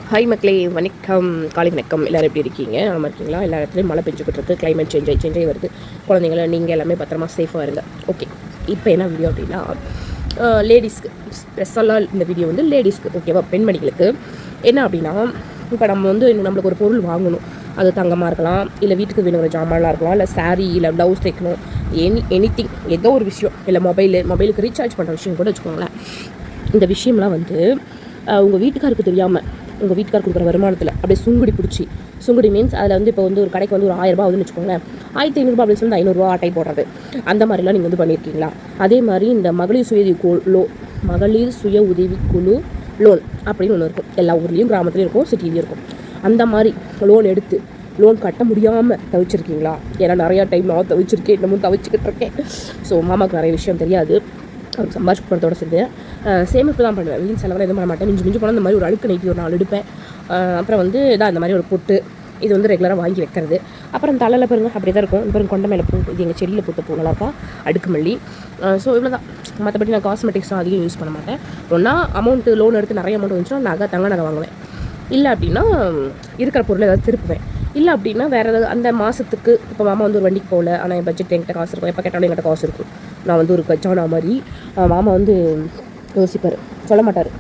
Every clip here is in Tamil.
ஹாய் மக்களே, வணக்கம். காலை வணக்கம். எல்லோரும் எப்படி இருக்கீங்க? நல்லா இருக்கீங்களா? எல்லா இடத்துலையும் மழை பெஞ்சுக்கிட்டு இருக்குது. கிளைமேட் சேஞ்ச் ஆகி வருது. குழந்தைங்கள நீங்கள் எல்லாமே பத்திரமா சேஃபாக இருங்க. ஓகே, இப்போ என்ன வீடியோ அப்படின்னா, லேடிஸ்க்கு ஸ்பெஷலாக இந்த வீடியோ வந்து லேடிஸ்க்கு, ஓகேவா? பெண்மணிகளுக்கு என்ன அப்படின்னா, இப்போ நம்ம வந்து நம்மளுக்கு ஒரு பொருள் வாங்கணும். அது தங்கமாக இருக்கலாம், இல்லை வீட்டுக்கு வேணுங்கிற ஜாமான்லாம் இருக்கலாம், இல்லை சாரீ, இல்லை ப்ளவுஸ் தைக்கணும், எனிதிங் ஏதோ ஒரு விஷயம், இல்லை மொபைலுக்கு ரீசார்ஜ் பண்ணுற விஷயம் கூட வச்சுக்கோங்களேன். இந்த விஷயம்லாம் வந்து உங்கள் வீட்டுக்காருக்கு தெரியாமல், உங்கள் வீட்டுக்கார் கொடுக்குற வருமானத்தில் அப்படியே சுங்குடி மீன்ஸ் அதில் வந்து இப்போ வந்து ஒரு கடைக்கு வந்து ஒரு 1000 ரூபா வந்து வச்சுக்கோங்களேன், 1500 அப்படின்னு சொல்லி 500 அட்டை போடுறது, அந்த மாதிரிலாம் நீங்கள் வந்து பண்ணியிருக்கீங்களா? அதே மாதிரி இந்த மகளிர் சுய உதவி குழு லோன் அப்படின்னு ஒன்று இருக்கும். எல்லா ஊர்லேயும் கிராமத்துலேயும் இருக்கும், சிட்டிலையும் இருக்கும். அந்த மாதிரி லோன் எடுத்து லோன் கட்ட முடியாமல் தவிச்சிருக்கீங்களா? ஏன்னா நிறையா டைம் நான் தவிச்சிருக்கேன், இன்னமும் தவிச்சிக்கிட்டு இருக்கேன். ஸோ மாமாவுக்கு நிறைய விஷயம் தெரியாது. அவருக்கு சம்பாதிச்சு போகிறதோட சேர்ந்து சேமிப்பு தான் பண்ணுவேன். வீண் செலவில் எதுவும் பண்ண மாட்டேன். மிஞ்சி போனால் இந்த மாதிரி ஒரு அழுக்கு நைட்டி ஒரு 4 எடுப்பேன். அப்புறம் வந்து இந்த மாதிரி ஒரு பொட்டு, இது வந்து ரெகுலராக வாங்கி வைக்கிறது. அப்புறம் தலையில் பாருங்க அப்படி தான் இருக்கும். பாருங்க கொண்ட மேலே பூ, இது எங்கள் செடியில் பூத்த பூ நல்லாயிருக்கா, அடுக்கு மல்லி. ஸோ இவ்வளோ தான். மற்றபடி நான் காஸ்மெட்டிக்ஸும் அதிகம் யூஸ் பண்ண மாட்டேன். ஒன்றா அமௌண்ட்டு லோன் எடுத்து நிறைய அமௌண்ட் வந்துச்சுன்னா தங்க நகை வாங்குவேன். இல்லை அப்படின்னா இருக்கிற பொருளை ஏதாவது திருப்புவேன். இல்லை அப்படின்னா வேறு ஏதாவது அந்த மாதத்துக்கு இப்போ மாமா வந்து ஒரு வண்டிக்கு போகல, ஆனால் என் பட்ஜெட் என்கிட்ட காசு இருக்கும், எப்போ கேட்டாலும் என்கிட்ட காசு இருக்கும். நான் வந்து ஒரு கச்சானா மாதிரி மாமா வந்து யோசிப்பார், சொல்ல மாட்டார்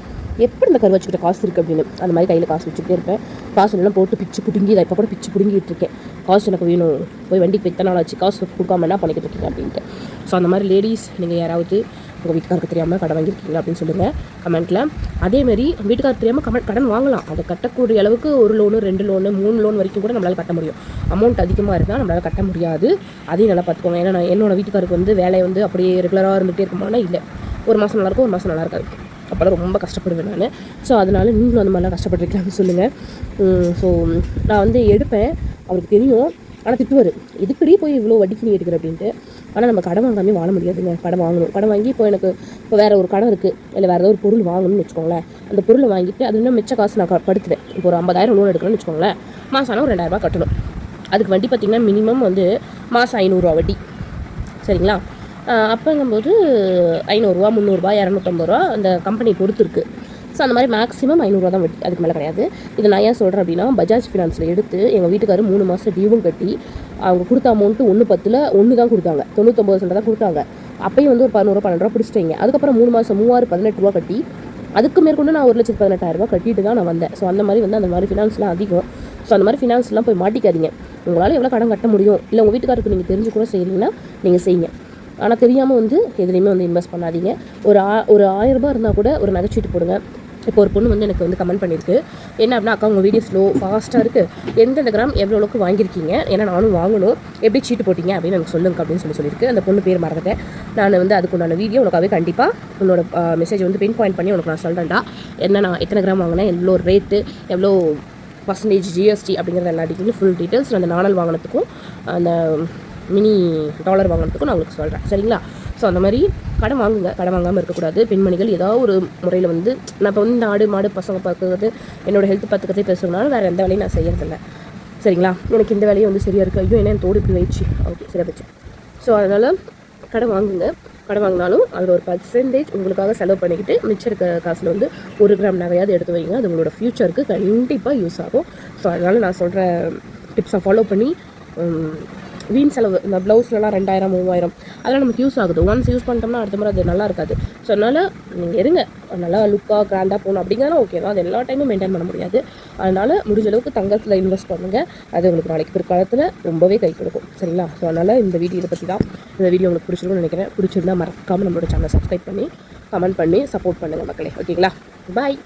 எப்படி இந்த கரு வச்சுக்கிட்ட காசு இருக்குது அப்படின்னு. அந்த மாதிரி கையில் காசு வச்சுக்கிட்டே இருப்பேன். காசு எல்லாம் போட்டு பிச்சு பிடுங்கி, இதை இப்போ கூட பிச்சு பிடுங்கிட்டு இருக்கேன். காசு எனக்கு வேணும், போய் வண்டிக்கு எத்தனை நாள் ஆச்சு, காசு கொடுக்காம என்ன பண்ணிக்கிட்டு இருக்கீங்க அப்படின்ட்டு. ஸோ அந்த மாதிரி லேடிஸ், நீங்கள் யாராவது உங்கள் வீட்டுக்காருக்கு தெரியாமல் கடன் வாங்கியிருக்கீங்களா அப்படின்னு சொல்லுங்கள் கமெண்ட்டில். அதேமாதிரி வீட்டுக்காருக்கு தெரியாமல் கடன் வாங்கலாம். அதை கட்டக்கூடிய அளவுக்கு 1 லோனு 2 லோனு 3 லோன் வரைக்கும் கூட நம்மளால் கட்ட முடியும். அமௌண்ட் அதிகமாக இருந்தால் நம்மளால் கட்ட முடியாது. அதையும் நல்லா பார்த்துக்கோங்க. ஏன்னா நான் என்னோடய வீட்டுக்காருக்கு வந்து வேலை வந்து அப்படியே ரெகுலராக இருந்துகிட்டே இருக்குமானா இல்லை, ஒரு மாதம் நல்லாயிருக்கும், ஒரு மாதம் நல்லா இருக்காது. அப்போல்லாம் ரொம்ப கஷ்டப்படுவேன் நான். ஸோ அதனால் நீங்களும் அந்த மாதிரிலாம் கஷ்டப்பட்டுருக்கலாம்னு சொல்லுங்கள். ஸோ நான் வந்து எடுப்பேன், அவருக்கு தெரியும். ஆனால் திட்டுவார், இதுக்கடி போய் இவ்வளோ வட்டிக்கு நீ எடுக்கிற அப்படின்ட்டு. ஆனால் நம்ம கடன் வாங்காமே வாழ முடியாதுங்க. கடன் வாங்கணும். கடன் வாங்கி இப்போ எனக்கு இப்போ வேறு ஒரு கடன் இருக்குது, இல்லை வேறு ஏதாவது ஒரு பொருள் வாங்கணும்னு வச்சுக்கோங்களேன். அந்த பொருளை வாங்கிட்டு அது இன்னும் மிச்ச காசு நான் படுத்துவேன். இப்போ ஒரு 50,000 லோன் எடுக்கணும்னு வச்சுக்கோங்களேன், மாதம் ஆனால் ஒரு 2000 ரூபா கட்டணும். அதுக்கு வட்டி பார்த்திங்கன்னா மினிமம் வந்து மாதம் 500 ரூபா வட்டி, சரிங்களா? அப்போங்கும்போது 500 ரூபா 300 ரூபா 250 ரூபா அந்த கம்பெனி பொறுத்து இருக்குது. ஸோ அந்த மாதிரி மேக்ஸிமம் 500 ரூபா தான் வட்டி, அதுக்கு மேலே கிடையாது. இது நான் ஏன் சொல்கிறேன் அப்படின்னா, பஜாஜ் ஃபினான்ஸில் எடுத்து எங்கள் வீட்டுக்காரர் 3 மாதம் டியூவும் கட்டி, அவங்க கொடுத்த அமௌண்ட்டு 1/10 1 தான் கொடுத்தாங்க, 99% தான் கொடுத்தாங்க. அப்பையும் வந்து ஒரு 11 ரூபா 12 ரூபா பிடிச்சிட்டீங்க. அதுக்கப்புறம் 3 மாதம் 18 ரூபா கட்டி, அதுக்கு மேற்கொண்டு நான் 1,18,000 ரூபா கட்டிட்டு தான் நான் வந்தேன். ஸோ அந்த மாதிரி வந்து அந்த மாதிரி ஃபினான்ஸ்லாம் அதிகம். ஸோ அந்த மாதிரி ஃபினான்ஸ்லாம் போய் மாட்டிக்காதீங்க. உங்களால் எவ்வளோ கடன் கட்ட முடியும், இல்லை உங்கள் வீட்டுக்காருக்கு நீங்கள் தெரிஞ்சு கூட செய்யலைன்னா நீங்கள் செய்யுங்க. ஆனால் தெரியாமல் வந்து எதுலேயுமே வந்து இன்வெஸ்ட் பண்ணாதீங்க. ஒரு 1000 ரூபா இருந்தால் கூட ஒரு நகைச்சீட்டு போடுங்க. இப்போ ஒரு பொண்ணு வந்து எனக்கு வந்து கமெண்ட் பண்ணியிருக்கு, என்ன அப்படின்னா, அக்கா உங்கள் வீடியோ ஸ்லோ ஃபாஸ்ட்டாக இருக்குது, எந்தெந்த கிராம் எவ்வளோக்கு வாங்கியிருக்கீங்க, ஏன்னா நானும் வாங்கணும், எப்படி சீட்டு போட்டிங்க அப்படின்னு எனக்கு சொல்லுங்க அப்படின்னு சொல்லியிருக்கு. அந்த பொண்ணு பேர் மறந்துட்டேன். நான் வந்து அதுக்குண்டான வீடியோ உனக்காகவே கண்டிப்பாக உன்னோட மெசேஜ் வந்து பின் பாயிண்ட் பண்ணி உனக்கு நான் சொல்கிறேன்டா. என்ன நான் எத்தனை கிராம் வாங்கினேன், எவ்வளோ ரேட்டு, எவ்வளோ பர்சன்டேஜ் ஜிஎஸ்டி அப்படிங்கிறது எல்லா டீட்டெயிலும் ஃபுல் டீட்டெயில்ஸ் அந்த நாணல் வாங்கினதுக்கும் அந்த மினி டாலர் வாங்கினதுக்கும் நான் உங்களுக்கு சொல்கிறேன், சரிங்களா? ஸோ அந்த மாதிரி கடன் வாங்குங்க. கடன் வாங்காமல் இருக்கக்கூடாது. பெண்மணிகள் ஏதாவது ஒரு முறையில் வந்து, நான் இப்போ வந்து இந்த ஆடு மாடு பசங்க பார்க்குறது, என்னோடய ஹெல்த் பார்த்துக்கிறதே பேசுகிறதுனால வேறு எந்த வேலையும் நான் செய்யறதில்லை, சரிங்களா? எனக்கு இந்த வேலையும் வந்து சரியாக இருக்குது. ஐயோ என்ன தோடு இப்படி வயிடுச்சு, ஓகே சரியாக போச்சு. ஸோ அதனால் கடன் வாங்குங்க. கடன் வாங்கினாலும் அதில் ஒரு பர்சன்டேஜ் உங்களுக்காக செலவு பண்ணிக்கிட்டு மிச்சம் இருக்க காசில் வந்து 1 கிராம் நகையாவது எடுத்து வைங்க. அது உங்களோட ஃப்யூச்சருக்கு கண்டிப்பாக யூஸ் ஆகும். ஸோ அதனால் நான் சொல்கிற டிப்ஸை ஃபாலோ பண்ணி வீண் செலவு, இந்த ப்ளவுஸ்லாம் 2000 3000 அதெல்லாம் நமக்கு யூஸ் ஆகுது. ஒன்ஸ் யூஸ் பண்ணிட்டோம்னா அடுத்த முறை அது நல்லா இருக்காது. ஸோ அதனால் நீங்கள் இருங்க, நல்லா லுக்காக கிராண்டாக போகணும் அப்படிங்கிறதுனா ஓகே தான். அது எல்லா டைமும் மெயின்டைன் பண்ண முடியாது. அதனால் முடிஞ்ச அளவுக்கு தங்கத்தில் இன்வெஸ்ட் பண்ணுங்கள். அது உங்களுக்கு நாளைக்கு பிற்காலத்தில் ரொம்பவே கை கொடுக்கும், சரிங்களா? ஸோ அதனால் இந்த வீடியோ பற்றி தான். இந்த வீடியோ உங்களுக்கு பிடிச்சிருக்குன்னு நினைக்கிறேன். பிடிச்சிருந்தா மறக்காமல் நம்மளோட சேனலை சப்ஸ்கிரைப் பண்ணி கமெண்ட் பண்ணி சப்போர்ட் பண்ணுங்கள் மக்களே, ஓகேங்களா? பாய்.